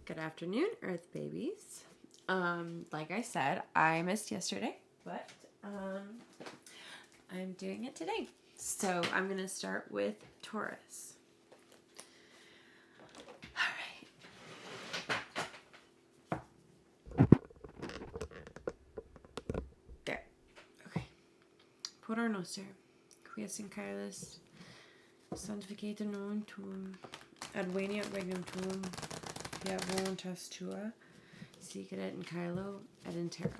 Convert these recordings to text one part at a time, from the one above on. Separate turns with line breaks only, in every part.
Good afternoon, Earth babies. Like I said, I missed yesterday, but I'm doing it today. So I'm going to start with Taurus. All right. There. Okay. Por noster, quies in caelis, sanctificate non tuum, adveniat regnum tuum, fiat voluntas tua, sicut in caelo et in terra.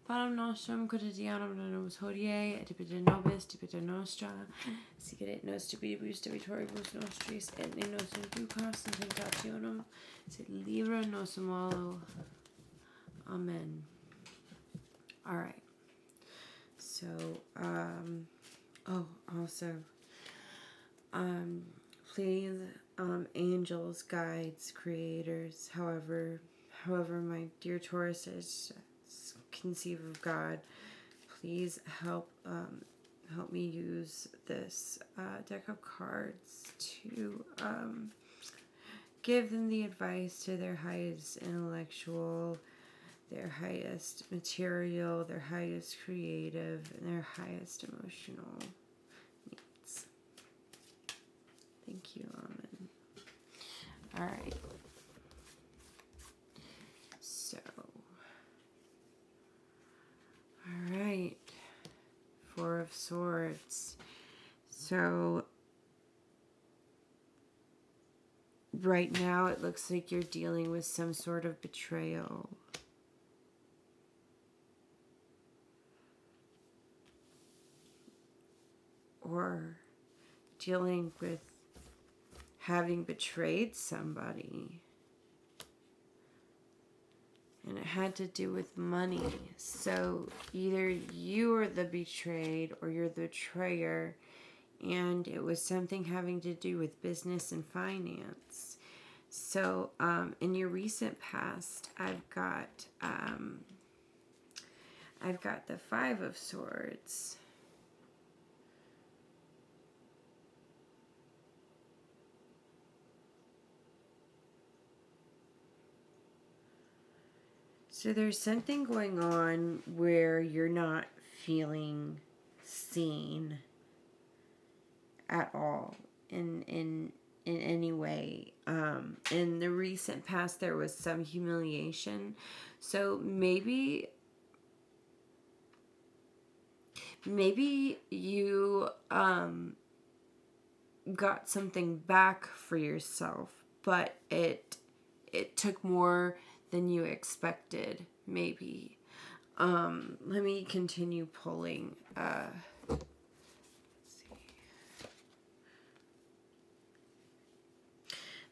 Panem nostrum quotidianum da nobis hodie, et debita nobis, debita nostra, sicut nos debitibus debitoribus nostris, et ne nos inducas in tentationem, sed libera nos a malo. Amen. All right. So, please, angels, guides, creators, however my dear Taurus is conceive of God, please help me use this deck of cards to give them the advice to their highest intellectual, their highest material, their highest creative, and their highest emotional needs. Thank you, Amen. All right. So, all right. Four of Swords. So, right now it looks like you're dealing with some sort of betrayal. Or dealing with having betrayed somebody. And it had to do with money. So either you are the betrayed or you're the betrayer. And it was something having to do with business and finance. So in your recent past, I've got the Five of Swords. So there's something going on where you're not feeling seen at all in any way. In the recent past, there was some humiliation. So maybe you got something back for yourself, but it took more than you expected, maybe. Let me continue pulling. Let's see.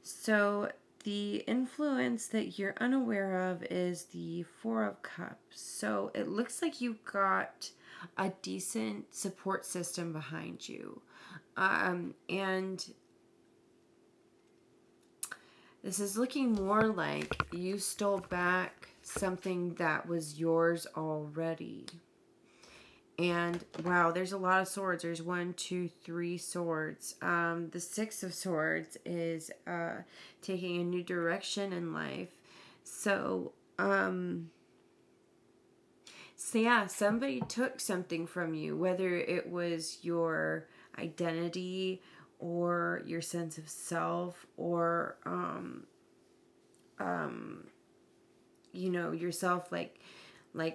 So the influence that you're unaware of is the Four of Cups. So it looks like you got a decent support system behind you. And this is looking more like you stole back something that was yours already. And wow, there's a lot of swords. There's 1, 2, 3 swords. The Six of Swords is taking a new direction in life. So yeah, somebody took something from you, whether it was your identity or your sense of self, or yourself, like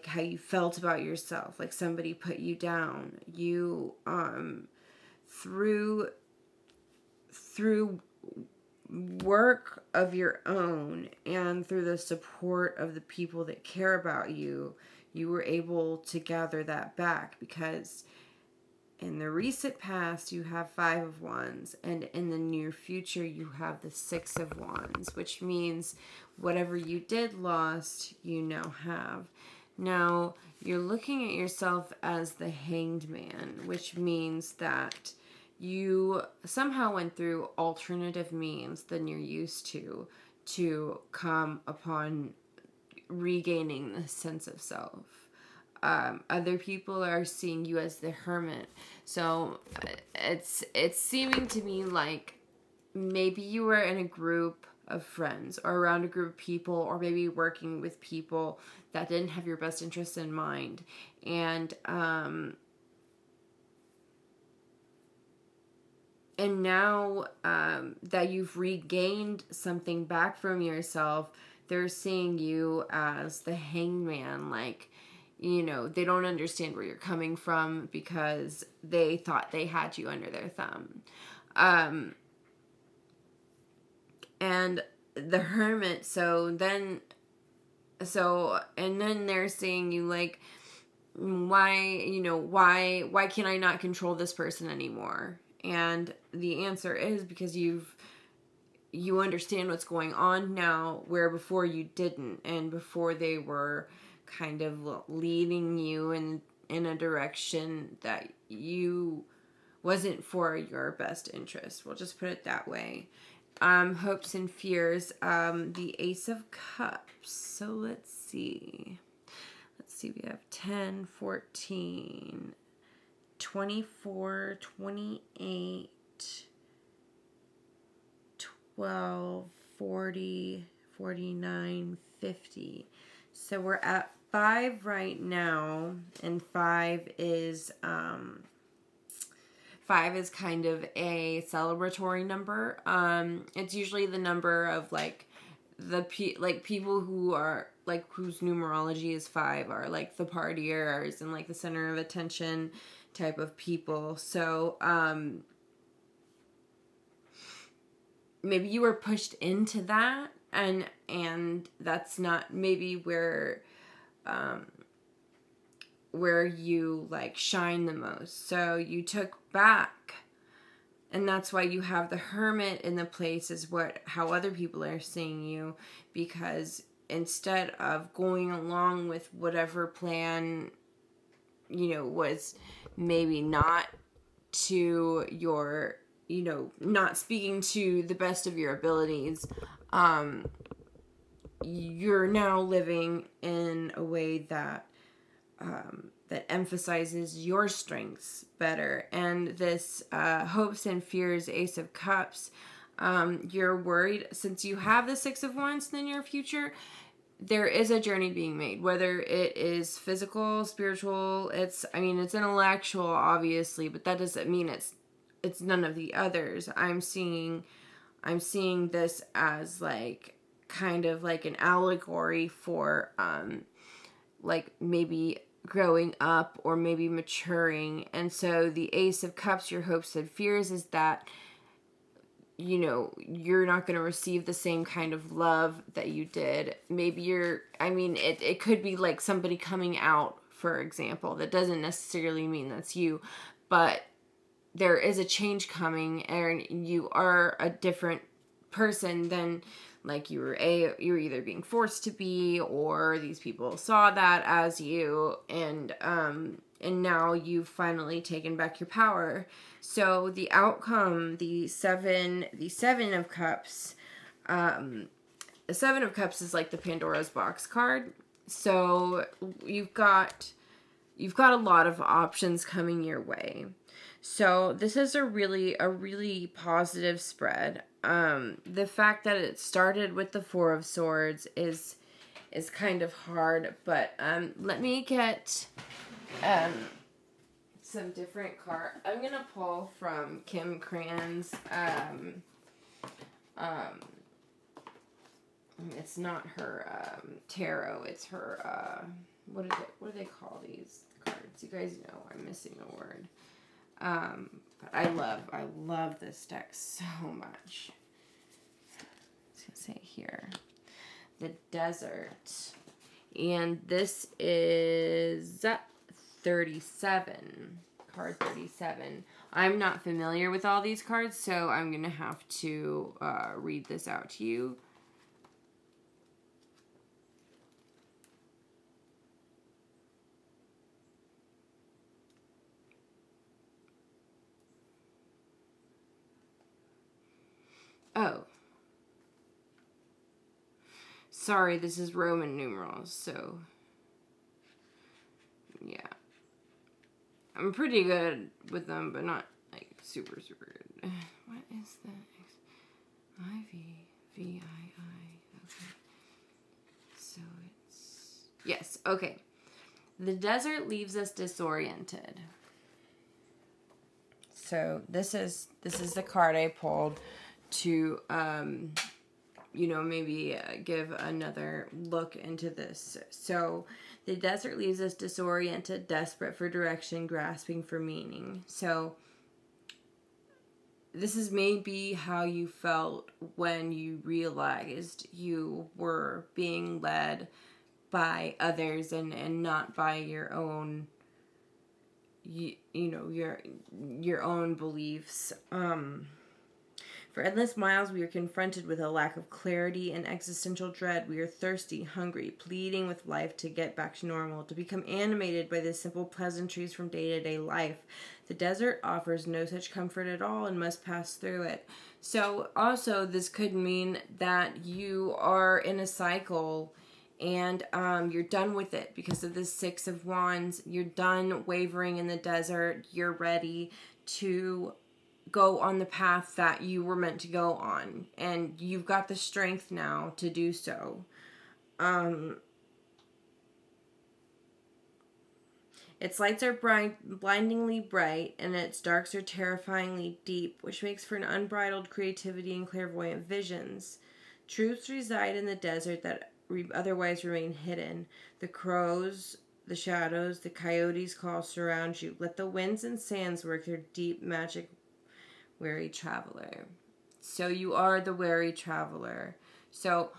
how you felt about yourself, like somebody put you down. You through work of your own and through the support of the people that care about you, you were able to gather that back, because in the recent past, you have Five of Wands, and in the near future, you have the Six of Wands, which means whatever you did lost, you now have. Now, you're looking at yourself as the Hanged Man, which means that you somehow went through alternative means than you're used to come upon regaining the sense of self. Other people are seeing you as the Hermit. So it's seeming to me like maybe you were in a group of friends, or around a group of people, or maybe working with people that didn't have your best interests in mind. And now that you've regained something back from yourself, they're seeing you as the hangman. Like, you know, they don't understand where you're coming from because they thought they had you under their thumb. And the hermit, and then they're saying you, like, why can't I not control this person anymore? And the answer is because you understand what's going on now, where before you didn't, and before they were kind of leading you in a direction that you wasn't for your best interest. We'll just put it that way. Hopes and fears, the Ace of Cups. So let's see, we have 10, 14, 24, 28, 12, 40, 49, 50. So we're at 5 right now, and 5 is kind of a celebratory number. It's usually the number of people who are like, whose numerology is 5, are like the partiers and like the center of attention type of people. So maybe you were pushed into that, and that's not maybe where you like shine the most. So you took back, and that's why you have the Hermit in the place, is how other people are seeing you, because instead of going along with whatever plan, was maybe not to your, not speaking to the best of your abilities, you're now living in a way that emphasizes your strengths better. And this hopes and fears, Ace of Cups, you're worried, since you have the Six of Wands in your future, there is a journey being made, whether it is physical, spiritual, it's intellectual, obviously, but that doesn't mean it's none of the others. I'm seeing this as like kind of like an allegory for like maybe growing up or maybe maturing. And so the Ace of Cups, your hopes and fears, is that you're not going to receive the same kind of love that you did. Maybe it could be like somebody coming out, for example. That doesn't necessarily mean that's you, but there is a change coming, and you are a different person than like you were either being forced to be, or these people saw that as you, and now you've finally taken back your power. So the outcome, the seven of Cups, the Seven of Cups is like the Pandora's box card. So you've got a lot of options coming your way. So this is a really positive spread. The fact that it started with the Four of Swords is kind of hard, but let me get some different cards. I'm gonna pull from Kim Cran's it's not her tarot, it's her what do they call these cards? You guys know I'm missing a word. But I love this deck so much. I was gonna say here, the Desert, and this is 37, card 37. I'm not familiar with all these cards, so I'm gonna have to read this out to you. Oh. Sorry, this is Roman numerals, so yeah. I'm pretty good with them, but not like super good. What is that? IV V-I-I. Okay. So it's... Yes, okay. The desert leaves us disoriented. So this is the card I pulled to, maybe give another look into this. So the desert leaves us disoriented, desperate for direction, grasping for meaning. So this is maybe how you felt when you realized you were being led by others and not by your own, your own beliefs. For endless miles, we are confronted with a lack of clarity and existential dread. We are thirsty, hungry, pleading with life to get back to normal, to become animated by the simple pleasantries from day-to-day life. The desert offers no such comfort at all and must pass through it. So also, this could mean that you are in a cycle and you're done with it because of the Six of Wands. You're done wavering in the desert. You're ready to go on the path that you were meant to go on, and you've got the strength now to do so. Its lights are blindingly bright, and its darks are terrifyingly deep, which makes for an unbridled creativity and clairvoyant visions. Truths reside in the desert that otherwise remain hidden. The crows, the shadows, the coyotes' call surround you. Let the winds and sands work their deep magic, weary traveler. So you are the weary traveler. So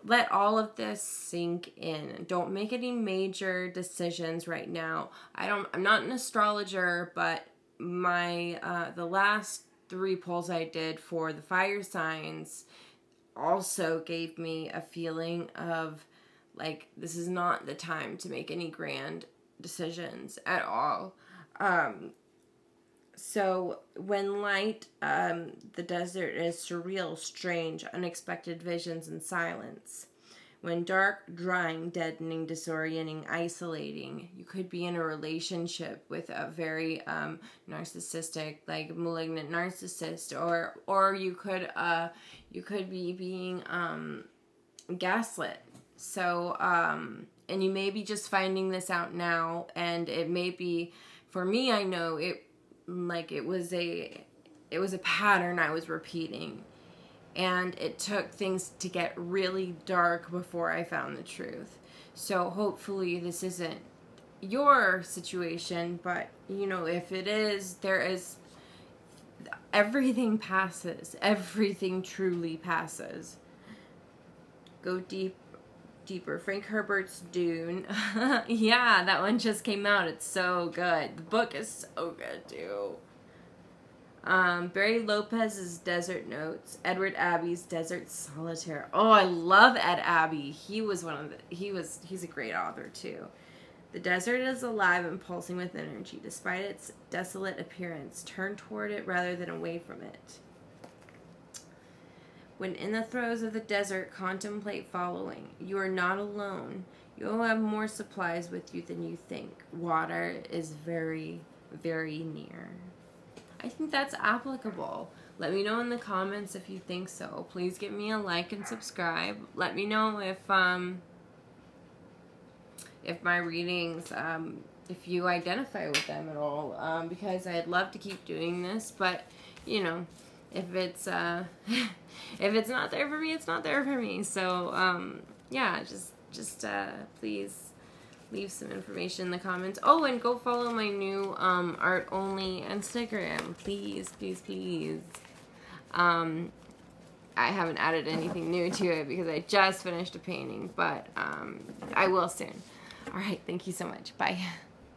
let all of this sink in. Don't make any major decisions right now. I'm not an astrologer, but my the last 3 polls I did for the fire signs also gave me a feeling of like this is not the time to make any grand decisions at all. So when light, the desert is surreal, strange, unexpected visions and silence. When dark, drying, deadening, disorienting, isolating, you could be in a relationship with a very narcissistic, like malignant narcissist, or you could be being gaslit. So and you may be just finding this out now, and it may be, for me, I know it was a pattern I was repeating, and it took things to get really dark before I found the truth. So hopefully this isn't your situation, but if it is, everything passes. Everything truly passes. Go deeper. Frank Herbert's Dune. Yeah, that one just came out. It's so good. The book is so good too. Barry Lopez's Desert Notes. Edward Abbey's Desert Solitaire. Oh, I love Ed Abbey. He's a great author too. The desert is alive and pulsing with energy. Despite its desolate appearance, turn toward it rather than away from it. When in the throes of the desert, contemplate following. You are not alone. You will have more supplies with you than you think. Water is very, very near. I think that's applicable. Let me know in the comments if you think so. Please give me a like and subscribe. Let me know if my readings, if you identify with them at all, because I'd love to keep doing this, but if it's if it's not there for me, it's not there for me. So yeah, just please leave some information in the comments. Oh, and go follow my new art only Instagram, please. I haven't added anything new to it because I just finished a painting, but I will soon. All right, thank you so much. Bye.